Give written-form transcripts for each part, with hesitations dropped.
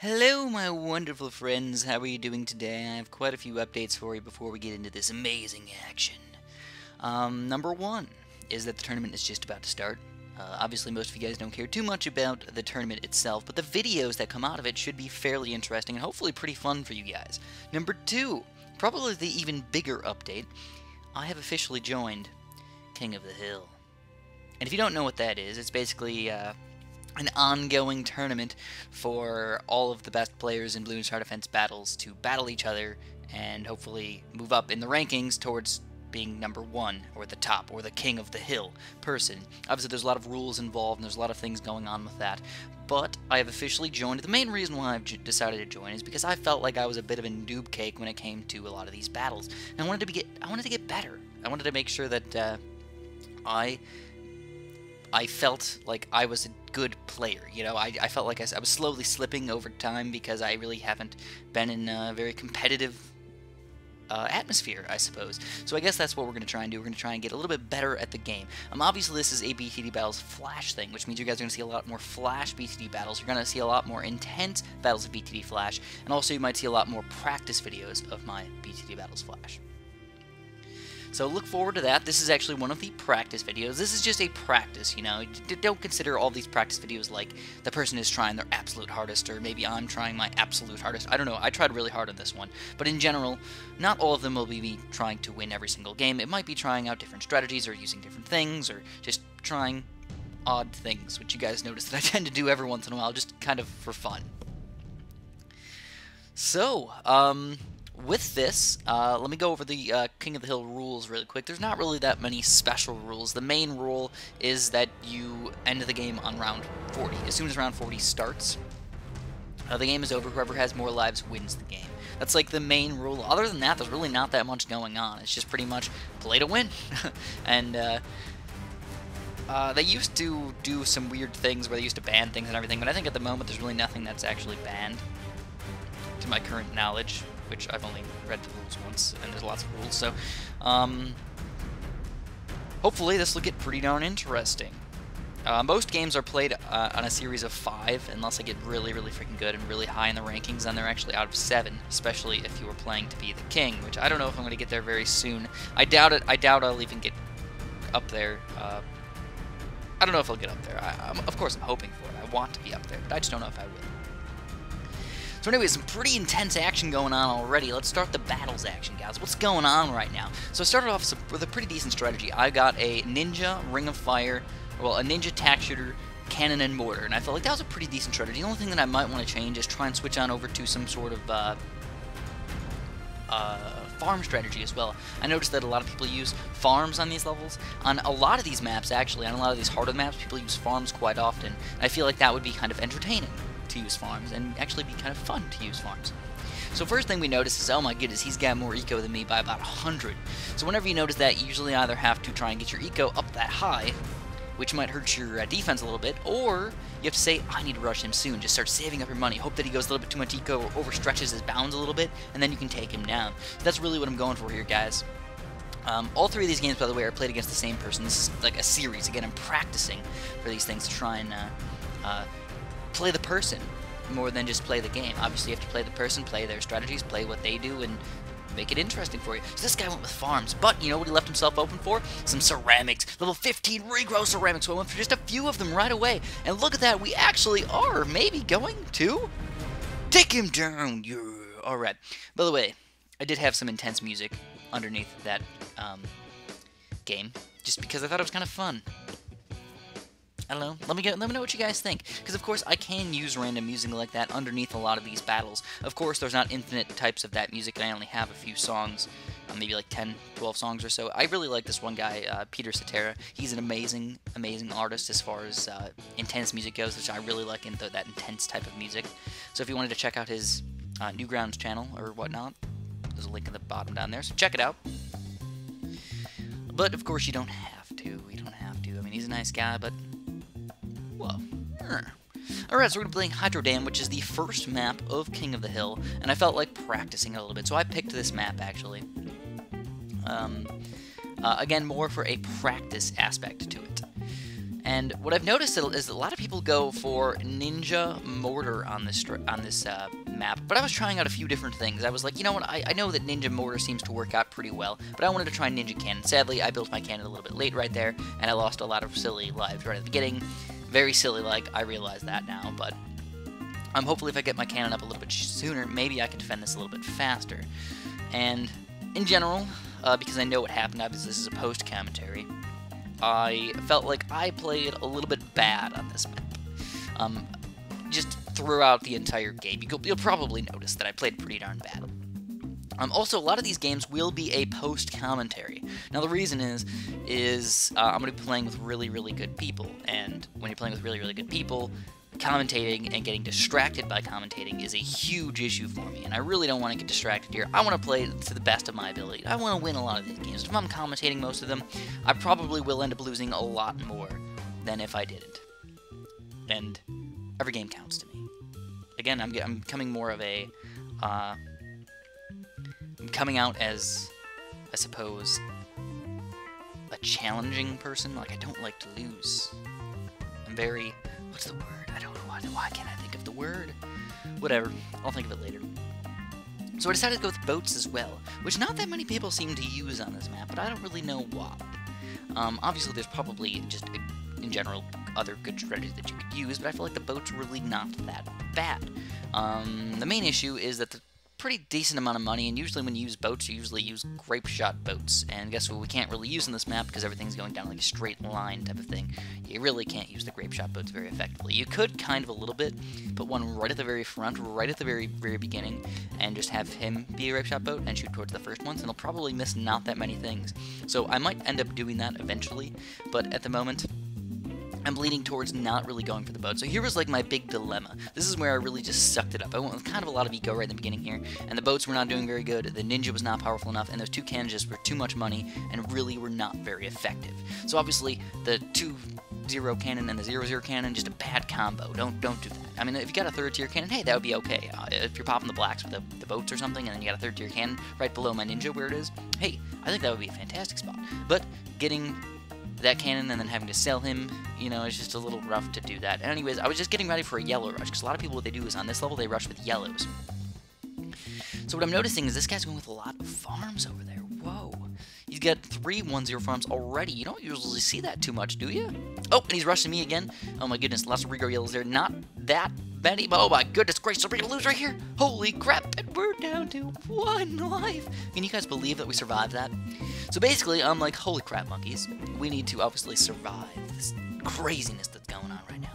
Hello, my wonderful friends. How are you doing today? I have quite a few updates for you before we get into this amazing action. Number one is that the tournament is just about to start. Obviously, most of you guys don't care too much about the tournament itself, but the videos that come out of it should be fairly interesting and hopefully pretty fun for you guys. Number two, probably the even bigger update, I have officially joined King of the Hill. And if you don't know what that is, it's basically an ongoing tournament for all of the best players in Blue and Star Defense battles to battle each other and hopefully move up in the rankings towards being number one or the top or the king of the hill person. Obviously there's a lot of rules involved and there's a lot of things going on with that, but I have officially joined. The main reason why I've decided to join is because I felt like I was a bit of a noob cake when it came to a lot of these battles, and I wanted to get better. I wanted to make sure that I felt like I was a good player. You know, I felt like I was slowly slipping over time because I really haven't been in a very competitive atmosphere, I suppose. So I guess that's what we're going to try and do. We're going to try and get a little bit better at the game. Obviously this is a BTD Battles Flash thing, which means you guys are going to see a lot more Flash BTD battles. You're going to see a lot more intense battles of BTD Flash, and also you might see a lot more practice videos of my BTD Battles Flash. So look forward to that. This is actually one of the practice videos. This is just a practice, you know. Don't consider all these practice videos like the person is trying their absolute hardest, or maybe I'm trying my absolute hardest. I don't know. I tried really hard on this one. But in general, not all of them will be me trying to win every single game. It might be trying out different strategies, or using different things, or just trying odd things, which you guys notice that I tend to do every once in a while, just kind of for fun. So, with this, let me go over the King of the Hill rules really quick. There's not really that many special rules. The main rule is that you end the game on round 40. As soon as round 40 starts, the game is over. Whoever has more lives wins the game. That's like the main rule. Other than that, there's really not that much going on. It's just pretty much play to win. And they used to do some weird things where they used to ban things and everything, but I think at the moment there's really nothing that's actually banned, to my current knowledge, which I've only read the rules once, and there's lots of rules, so hopefully this will get pretty darn interesting. Most games are played on a series of 5, unless I get really, really freaking good and really high in the rankings, and they're actually out of 7, especially if you were playing to be the king, which I don't know if I'm going to get there very soon. I doubt it. I doubt I'll even get up there. I don't know if I'll get up there. Of course, I'm hoping for it. I want to be up there, but I just don't know if I will. So anyways, some pretty intense action going on already. Let's start the battles action, guys. What's going on right now? So I started off with a pretty decent strategy. I got a ninja, ring of fire, well, a ninja tack shooter, cannon, and mortar, and I felt like that was a pretty decent strategy. The only thing that I might want to change is try and switch on over to some sort of farm strategy as well. I noticed that a lot of people use farms on these levels. On a lot of these maps, actually, on a lot of these harder maps, people use farms quite often. I feel like that would be kind of entertaining to use farms, and actually be kind of fun to use farms. So first thing we notice is, oh my goodness, he's got more eco than me by about 100. So whenever you notice that, you usually either have to try and get your eco up that high, which might hurt your defense a little bit, or you have to say, I need to rush him soon. Just start saving up your money. Hope that he goes a little bit too much eco or overstretches his bounds a little bit, and then you can take him down. So that's really what I'm going for here, guys. All 3 of these games, by the way, are played against the same person. This is like a series. Again, I'm practicing for these things to try and play the person more than just play the game. Obviously, you have to play the person, play their strategies, play what they do, and make it interesting for you. So this guy went with farms, but you know what he left himself open for? Some ceramics. Level 15 regrow ceramics. So I went for just a few of them right away. And look at that, we actually are maybe going to take him down. Yeah. Alright. By the way, I did have some intense music underneath that game, just because I thought it was kind of fun. I don't know. Let me know what you guys think, because of course I can use random music like that underneath a lot of these battles. Of course, there's not infinite types of that music, and I only have a few songs, maybe like 10, 12 songs or so. I really like this one guy, Peter Cetera. He's an amazing, amazing artist as far as intense music goes, which I really like that intense type of music. So if you wanted to check out his Newgrounds channel or whatnot, there's a link in the bottom down there, so check it out. But of course, you don't have to. You don't have to. I mean, he's a nice guy, but whoa. Alright, so we're going to be playing Hydro Dam, which is the first map of King of the Hill, and I felt like practicing a little bit, so I picked this map, actually. Again, more for a practice aspect to it. And what I've noticed is that a lot of people go for Ninja Mortar on this map, but I was trying out a few different things. I was like, you know what, I know that Ninja Mortar seems to work out pretty well, but I wanted to try Ninja Cannon. Sadly, I built my cannon a little bit late right there, and I lost a lot of silly lives right at the beginning. Very silly, like, I realize that now, but hopefully if I get my cannon up a little bit sooner, maybe I can defend this a little bit faster. And in general, because I know what happened, obviously this is a post-commentary, I felt like I played a little bit bad on this map. Just throughout the entire game. You'll probably notice that I played pretty darn bad. Also, a lot of these games will be a post-commentary. Now, the reason is I'm going to be playing with really, really good people, and when you're playing with really, really good people, commentating and getting distracted by commentating is a huge issue for me, and I really don't want to get distracted here. I want to play to the best of my ability. I want to win a lot of these games. If I'm commentating most of them, I probably will end up losing a lot more than if I didn't. And every game counts to me. Again, I'm becoming more of a... I'm coming out as, I suppose, a challenging person. Like, I don't like to lose. I'm very... What's the word? I don't know why can't I think of the word? Whatever, I'll think of it later. So I decided to go with boats as well, which not that many people seem to use on this map, but I don't really know why. Obviously there's probably just, in general, other good strategies that you could use, but I feel like the boat's really not that bad. The main issue is that the pretty decent amount of money, and usually when you use boats, you usually use grape shot boats, and guess what we can't really use in this map because everything's going down like a straight line type of thing. You really can't use the grape shot boats very effectively. You could kind of a little bit, put one right at the very front, right at the very beginning, and just have him be a grape shot boat and shoot towards the first ones, and he'll probably miss not that many things. So I might end up doing that eventually, but at the moment, I'm leaning towards not really going for the boat. So here was like my big dilemma. This is where I really just sucked it up. I went with kind of a lot of ego right in the beginning here, and the boats were not doing very good, the ninja was not powerful enough, and those two cannons just were too much money and really were not very effective. So obviously, the 2-0 cannon and the 0-0 cannon, just a bad combo. Don't do that. I mean, if you got a third tier cannon, hey, that would be okay. If you're popping the blacks with the boats or something, and then you got a third tier cannon right below my ninja where it is, hey, I think that would be a fantastic spot. But getting that cannon and then having to sell him, you know, it's just a little rough to do that. Anyways, I was just getting ready for a yellow rush, because a lot of people, what they do is on this level, they rush with yellows. So what I'm noticing is this guy's going with a lot of farms over there. Whoa. He's got 3 1-0 farms already. You don't usually see that too much, do you? Oh, and he's rushing me again. Oh my goodness, lots of regrow yellows there. Not that many, but oh my goodness gracious, are we gonna lose right here? Holy crap, and we're down to 1 life. Can you guys believe that we survived that? So basically, I'm like, holy crap, monkeys. We need to obviously survive this craziness that's going on right now.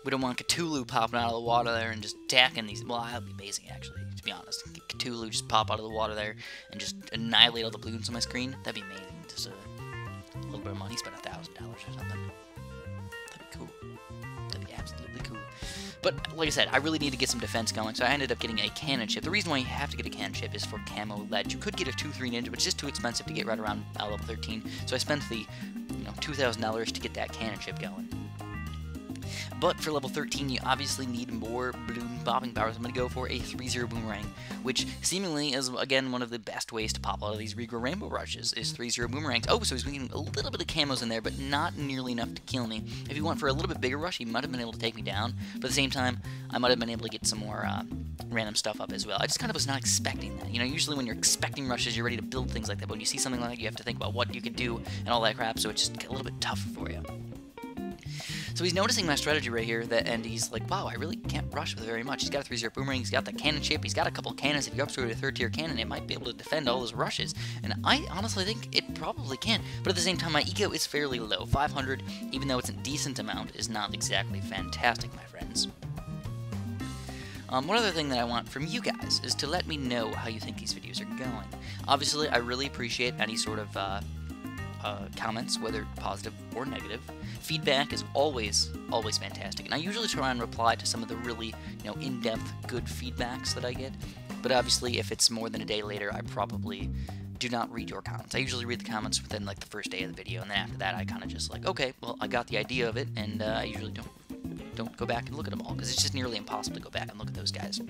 We don't want Cthulhu popping out of the water there and just attacking these. Well, that would be amazing, actually, to be honest. Cthulhu just pop out of the water there and just annihilate all the balloons on my screen. That'd be amazing. Just a little bit of money, spend $1,000 or something. That'd be cool. That'd be absolutely cool. But, like I said, I really need to get some defense going, so I ended up getting a cannon chip. The reason why you have to get a cannon chip is for camo lead. You could get a 2-3 ninja, but it's just too expensive to get right around level 13. So I spent the, $2,000 to get that cannon chip going. But for level 13, you obviously need more balloon popping powers. I'm going to go for a 3-0 boomerang, which seemingly is, again, one of the best ways to pop out of these regrow rainbow rushes, is 3-0 boomerangs. Oh, so he's getting a little bit of camos in there, but not nearly enough to kill me. If he went for a little bit bigger rush, he might have been able to take me down, but at the same time, I might have been able to get some more random stuff up as well. I just kind of was not expecting that. You know, usually when you're expecting rushes, you're ready to build things like that, but when you see something like that, you have to think about what you could do and all that crap, so it's just a little bit tougher for you. So he's noticing my strategy right here, and he's like, wow, I really can't rush with very much. He's got a 3-0 boomerang, he's got that cannon chip, he's got a couple cannons. If you upgrade to a 3rd tier cannon, it might be able to defend all those rushes. And I honestly think it probably can. But at the same time, my ego is fairly low. 500, even though it's a decent amount, is not exactly fantastic, my friends. One other thing that I want from you guys is to let me know how you think these videos are going. Obviously, I really appreciate any sort of comments, whether positive or negative. Feedback is always fantastic, and I usually try and reply to some of the really, in-depth, good feedbacks that I get. But obviously, if it's more than a day later, I probably do not read your comments. I usually read the comments within like the first day of the video, and then after that, I kind of just like, okay, well, I got the idea of it, and I usually don't go back and look at them all, because it's just nearly impossible to go back and look at those guys.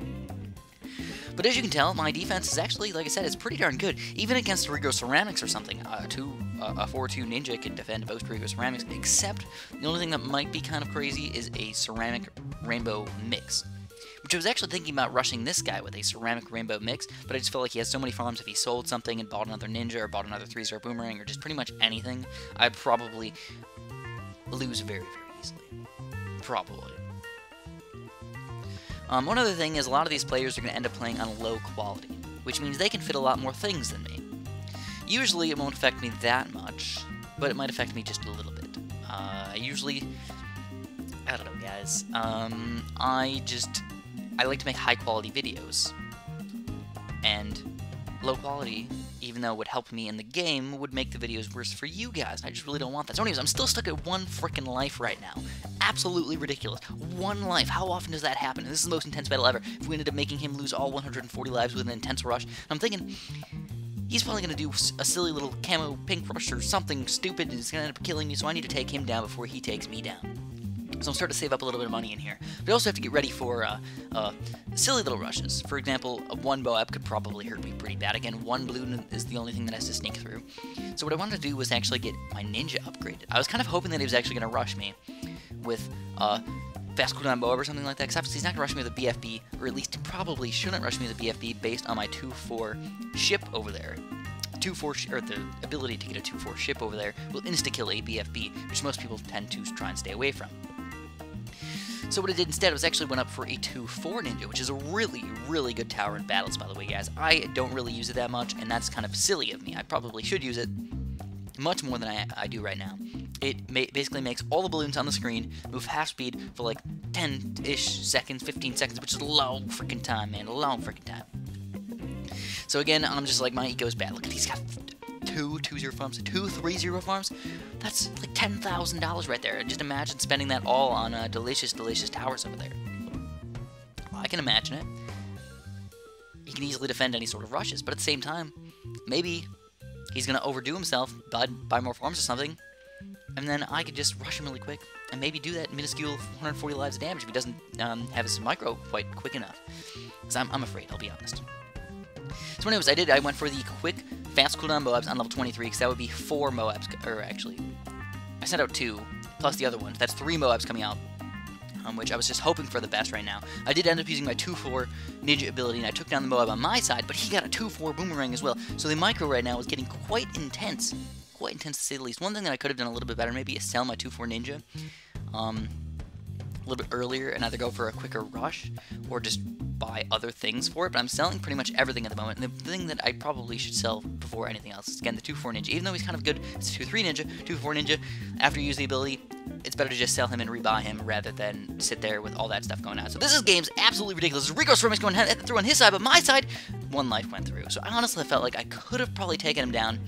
But as you can tell, my defense is actually, like I said, it's pretty darn good. Even against Regrow Ceramics or something, 2 a 4-2 ninja can defend most regular ceramics, except the only thing that might be kind of crazy is a ceramic rainbow mix. Which I was actually thinking about rushing this guy with a ceramic rainbow mix, but I just feel like he has so many farms. If he sold something and bought another ninja or bought another 3-star boomerang or just pretty much anything, I'd probably lose very, very easily. Probably. One other thing is a lot of these players are going to end up playing on low quality, which means they can fit a lot more things than me. Usually it won't affect me that much, but it might affect me just a little bit. I don't know, guys. I like to make high-quality videos, and low quality, even though it would help me in the game, would make the videos worse for you guys, and I just really don't want that. So anyways, I'm still stuck at 1 frickin' life right now. Absolutely ridiculous. 1 life. How often does that happen? And this is the most intense battle ever. If we ended up making him lose all 140 lives with an intense rush, and I'm thinking, he's probably going to do a silly little camo pink rush or something stupid, and he's going to end up killing me, so I need to take him down before he takes me down. So I'm starting to save up a little bit of money in here. But I also have to get ready for silly little rushes. For example, a 1 Moab could probably hurt me pretty bad. Again, 1 balloon is the only thing that has to sneak through. So what I wanted to do was actually get my ninja upgraded. I was kind of hoping that he was actually going to rush me with fast cooldown Moab or something like that, because obviously he's not going to rush me with a BFB, or at least he probably shouldn't rush me with a BFB based on my 2-4 ship over there. 2-4 or the ability to get a 2-4 ship over there will insta-kill a BFB, which most people tend to try and stay away from. So what I did instead was actually went up for a 2-4 ninja, which is a really, really good tower in battles, by the way, guys. I don't really use it that much, and that's kind of silly of me. I probably should use it much more than I do right now. It basically makes all the balloons on the screen move half speed for like 10-ish seconds, 15 seconds, which is a long freaking time, man, a long freaking time. So again, I'm just like, my ego's bad. Look at these guys. 2 2-0 farms, 2 3-0 farms. That's like $10,000 right there. Just imagine spending that all on delicious, delicious towers over there. Well, I can imagine it. He can easily defend any sort of rushes, but at the same time, maybe he's going to overdo himself, buy more farms or something, and then I could just rush him really quick, and maybe do that minuscule 140 lives of damage if he doesn't have his micro quite quick enough. Because I'm afraid, I'll be honest. So anyways, I went for the quick, fast cooldown Moabs on level 23, because that would be 4 Moabs, or actually, I sent out 2, plus the other one. That's 3 Moabs coming out, which I was just hoping for the best right now. I did end up using my 2-4 ninja ability, and I took down the Moab on my side, but he got a 2-4 boomerang as well, so the micro right now is getting quite intense to say the least. One thing that I could have done a little bit better maybe is sell my 2-4 ninja a little bit earlier and either go for a quicker rush or just buy other things for it, but I'm selling pretty much everything at the moment, and the thing that I probably should sell before anything else is, again, the 2-4 ninja. Even though he's kind of good, it's a 2-3 ninja, 2-4 ninja, after you use the ability, it's better to just sell him and rebuy him rather than sit there with all that stuff going on. So this game's absolutely ridiculous. Rico's Ceramics going through on his side, but my side, 1 life went through. So I honestly felt like I could have probably taken him down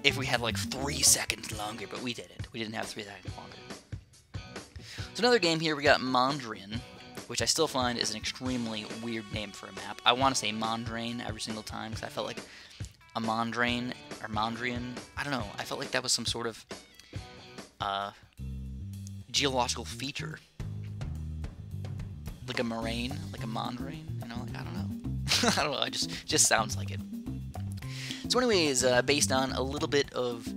if we had like 3 seconds longer, but we didn't. We didn't have 3 seconds longer. So another game here, we got Mandarin, which I still find is an extremely weird name for a map. I want to say Mandarin every single time, because I felt like a Mandarin, or Mandrian, I don't know, I felt like that was some sort of geological feature. Like a moraine, like a Mandarin, you know, like, I don't know. I don't know, it just sounds like it. So anyways, based on a little bit of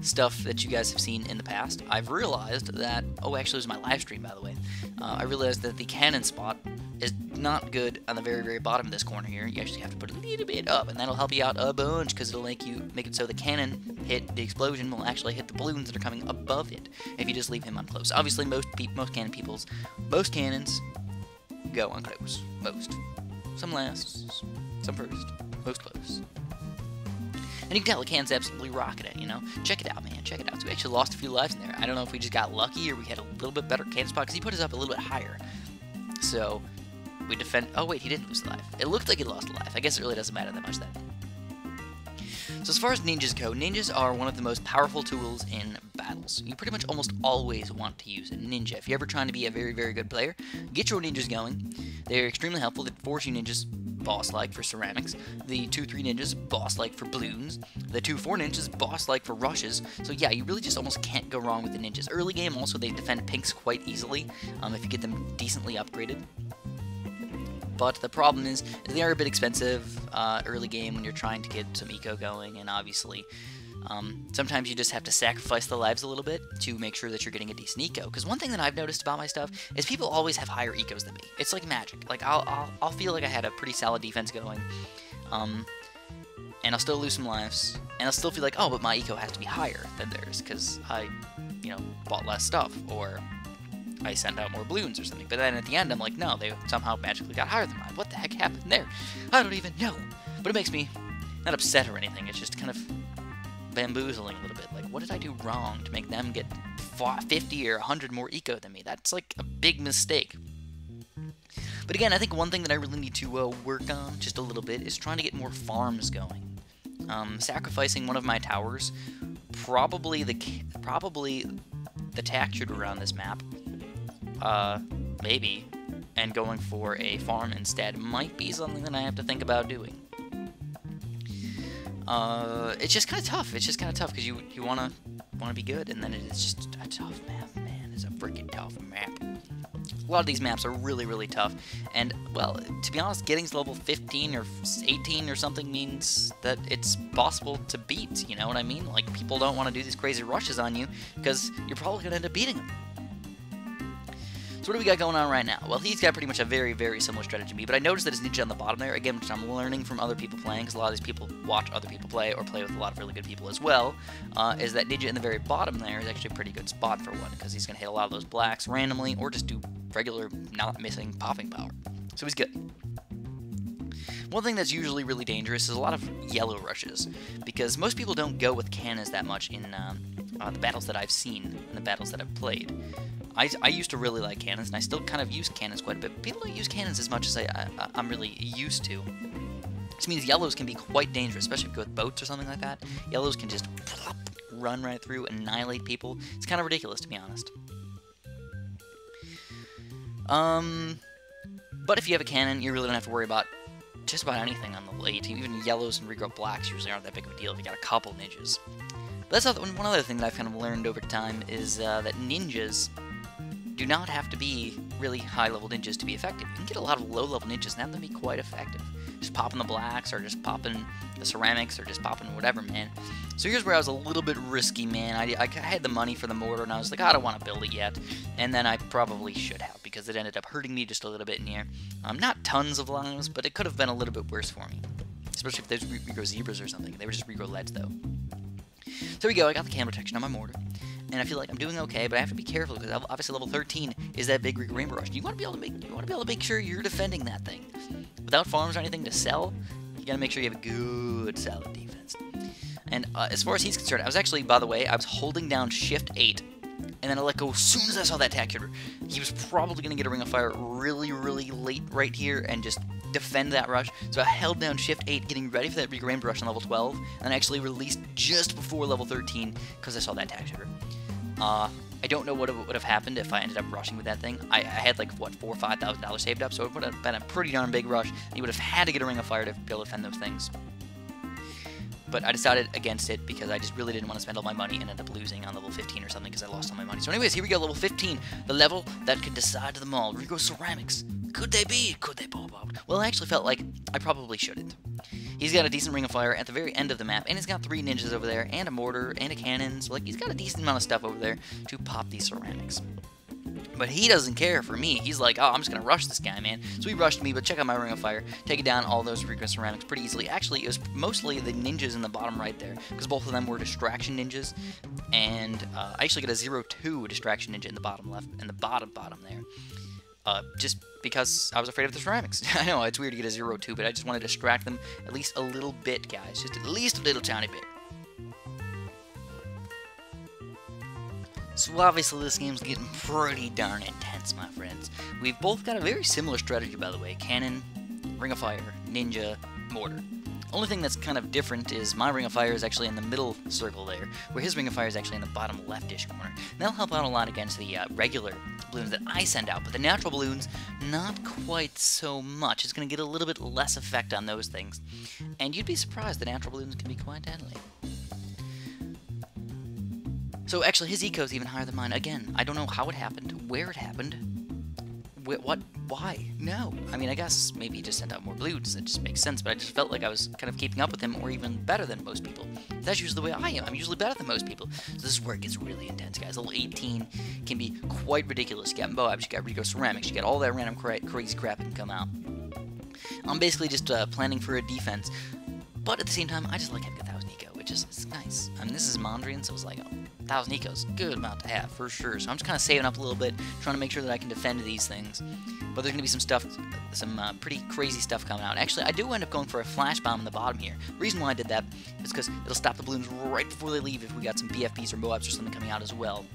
stuff that you guys have seen in the past, I've realized that, oh, actually it was my live stream, by the way, I realized that the cannon spot is not good on the very, very bottom of this corner here. You actually have to put a little bit up, and that'll help you out a bunch, because it'll make it so the cannon the explosion will actually hit the balloons that are coming above it, if you just leave him on close. Obviously, most cannons go on close. Most. Some last, some first, most close. And you can tell the cannon's absolutely rocking it, you know? Check it out, man. Check it out. So we actually lost a few lives in there. I don't know if we just got lucky or we had a little bit better cannon spot, because he put us up a little bit higher. So we defend... Oh, wait, he didn't lose a life. It looked like he lost a life. I guess it really doesn't matter that much then. So as far as ninjas go, ninjas are one of the most powerful tools in battles. You pretty much almost always want to use a ninja. If you're ever trying to be a very, very good player, get your ninjas going. They're extremely helpful. The 4-2 ninjas, boss-like for ceramics. The 2-3 ninjas, boss-like for balloons. The 2-4 ninjas, boss-like for rushes. So yeah, you really just almost can't go wrong with the ninjas. Early game, also, they defend pinks quite easily if you get them decently upgraded. But the problem is they are a bit expensive early game when you're trying to get some eco going, and obviously Sometimes you just have to sacrifice the lives a little bit to make sure that you're getting a decent eco. Because one thing that I've noticed about my stuff is people always have higher ecos than me. It's like magic. Like I'll feel like I had a pretty solid defense going, and I'll still lose some lives, and I'll still feel like, oh, but my eco has to be higher than theirs because I, bought less stuff, or I sent out more balloons or something. But then at the end, I'm like, no, they somehow magically got higher than mine. What the heck happened there? I don't even know. But it makes me not upset or anything. It's just kind of bamboozling a little bit. Like, what did I do wrong to make them get 50 or 100 more eco than me? That's like a big mistake. But again, I think one thing that I really need to work on just a little bit is trying to get more farms going. Sacrificing one of my towers, probably the tack shooter around this map, maybe, and going for a farm instead might be something that I have to think about doing. It's just kind of tough. It's just kind of tough because you wanna be good, and then it's just a tough map, man. It's a freaking tough map. A lot of these maps are really, really tough, and, well, to be honest, getting to level 15 or 18 or something means that it's possible to beat, you know what I mean? Like, people don't want to do these crazy rushes on you, because you're probably going to end up beating them. So what do we got going on right now? Well, he's got pretty much a very, very similar strategy to me, but I noticed that his ninja on the bottom there, again, which I'm learning from other people playing, because a lot of these people watch other people play, or play with a lot of really good people as well, is that ninja in the very bottom there is actually a pretty good spot for one, because he's going to hit a lot of those blacks randomly, or just do regular, not missing popping power. So he's good. One thing that's usually really dangerous is a lot of yellow rushes, because most people don't go with cannons that much in the battles that I've seen, and the battles that I've played. I used to really like cannons, and I still kind of use cannons quite a bit, but people don't use cannons as much as I'm really used to. Which means yellows can be quite dangerous, especially if you go with boats or something like that. Yellows can just plop, run right through, annihilate people. It's kind of ridiculous, to be honest. But if you have a cannon, you really don't have to worry about just about anything on level 18. Even yellows and regrow blacks usually aren't that big of a deal if you got a couple ninjas. But that's one other thing that I've kind of learned over time is that ninjas do not have to be really high-level ninjas to be effective. You can get a lot of low-level ninjas and have them be quite effective. Just popping the blacks, or just popping the ceramics, or just popping whatever, man. So here's where I was a little bit risky, man. I had the money for the mortar, and I was like, I don't want to build it yet. And then I probably should have, because it ended up hurting me just a little bit in here. Not tons of lives, but it could have been a little bit worse for me. Especially if there's regrow zebras or something. They were just regrow leads, though. So here we go, I got the cam protection on my mortar. And I feel like I'm doing okay, but I have to be careful because obviously level 13 is that big rainbow rush. You want to be able to make sure you're defending that thing. Without farms or anything to sell, you got to make sure you have a good, solid defense. And as far as he's concerned, I was actually, by the way, I was holding down Shift 8, and then I let go as soon as I saw that tack shooter. He was probably going to get a ring of fire really, really late right here and just defend that rush. So I held down Shift 8, getting ready for that big rainbow rush on level 12, and I actually released just before level 13 because I saw that tack shooter. I don't know what would have happened if I ended up rushing with that thing. I had like, what, $4,000 or $5,000 saved up, so it would have been a pretty darn big rush, and he would have had to get a ring of fire to be able to defend those things. But I decided against it because I just really didn't want to spend all my money and end up losing on level 15 or something because I lost all my money. So anyways, here we go, level 15, the level that could decide them all. Regrow ceramics. Could they be? Could they pop out? Well, I actually felt like I probably shouldn't. He's got a decent ring of fire at the very end of the map, and he's got 3 ninjas over there, and a mortar, and a cannon, so like he's got a decent amount of stuff over there to pop these ceramics. But he doesn't care for me. He's like, oh, I'm just going to rush this guy, man. So he rushed me, but check out my ring of fire. Taking down all those regrow ceramics pretty easily. Actually, it was mostly the ninjas in the bottom right there, because both of them were distraction ninjas. And I actually got a 0-2 distraction ninja in the bottom left, and the bottom there. Just because I was afraid of the ceramics. I know, it's weird to get a 0-2, but I just want to distract them at least a little bit, guys. Just at least a little tiny bit. So obviously this game's getting pretty darn intense, my friends. We've both got a very similar strategy, by the way. Cannon, ring of fire, ninja, mortar. Only thing that's kind of different is my ring of fire is actually in the middle circle there, where his ring of fire is actually in the bottom leftish corner. And that'll help out a lot against the regular balloons that I send out, but the natural balloons, not quite so much. It's going to get a little bit less effect on those things. And you'd be surprised the natural balloons can be quite deadly. So actually his eco is even higher than mine. Again, I don't know how it happened, where it happened, What? Why? No. I mean, I guess maybe he just sent out more blues. It just makes sense, but I just felt like I was kind of keeping up with him, or even better than most people. That's usually the way I am. I'm usually better than most people. So this work is really intense, guys. Level 18 can be quite ridiculous. You got Moabs, you got Rico Ceramics, you got all that random crazy crap that can come out. I'm basically just planning for a defense, but at the same time, I just like having 1,000 eco, which is it's nice. I mean, this is Mandarin, so it's like 1,000 eco is a good amount to have, for sure. So I'm just kind of saving up a little bit, trying to make sure that I can defend these things. But there's going to be some stuff, some pretty crazy stuff coming out. Actually, I do end up going for a flash bomb in the bottom here. The reason why I did that is because it'll stop the balloons right before they leave if we got some BFBs or Moabs or something coming out as well.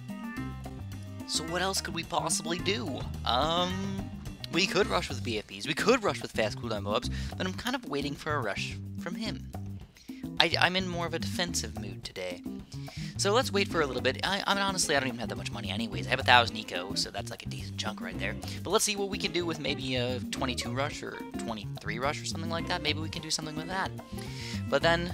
So what else could we possibly do? We could rush with BFBs, we could rush with fast cooldown Moabs, but I'm kind of waiting for a rush from him. I'm in more of a defensive mood today. So let's wait for a little bit. I mean, honestly, I don't even have that much money anyways. I have 1,000 eco, so that's like a decent chunk right there. But let's see what we can do with maybe a 22 rush or 23 rush or something like that. Maybe we can do something with that. But then...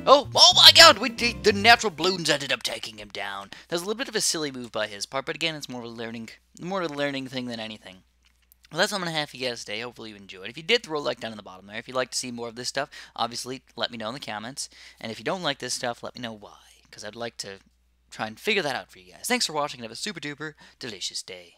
Oh my god! The natural balloons ended up taking him down. That was a little bit of a silly move by his part, but again, it's more of a learning thing than anything. Well, that's all I'm going to have for you guys today. Hopefully you enjoyed. If you did, throw a like down in the bottom there. If you'd like to see more of this stuff, obviously, let me know in the comments. And if you don't like this stuff, let me know why. Because I'd like to try and figure that out for you guys. Thanks for watching and have a super duper delicious day.